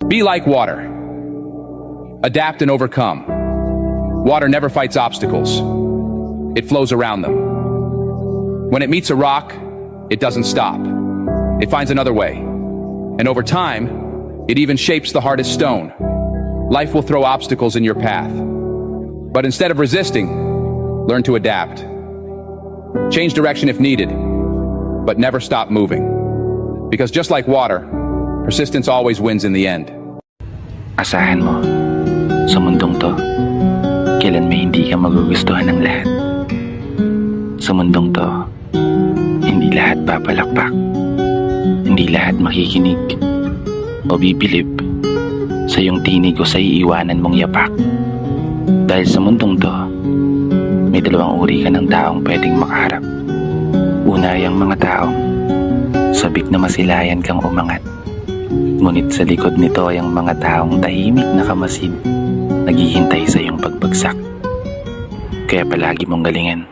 Be like water. Adapt and overcome. Water never fights obstacles. It flows around them. When it meets a rock, it doesn't stop. It finds another way. And over time, it even shapes the hardest stone. Life will throw obstacles in your path. But instead of resisting, learn to adapt. Change direction if needed, but never stop moving. Because just like water, persistence always wins in the end. Asahan mo, sa mundong to, kailan may hindi ka magugustuhan ng lahat. Sa mundong to, hindi lahat papalakpak. Hindi lahat makikinig o bibilib sa iyong tinig o sa iiwanan mong yapak. Dahil sa mundong to, may dalawang uri ka ng taong pwedeng makaharap. Una ay ang mga taong sabik na masilayan kang umangat. Ngunit sa likod nito ay ang mga taong tahimik na kamasid, naghihintay sa iyong pagbagsak. Kaya palagi mong galingan.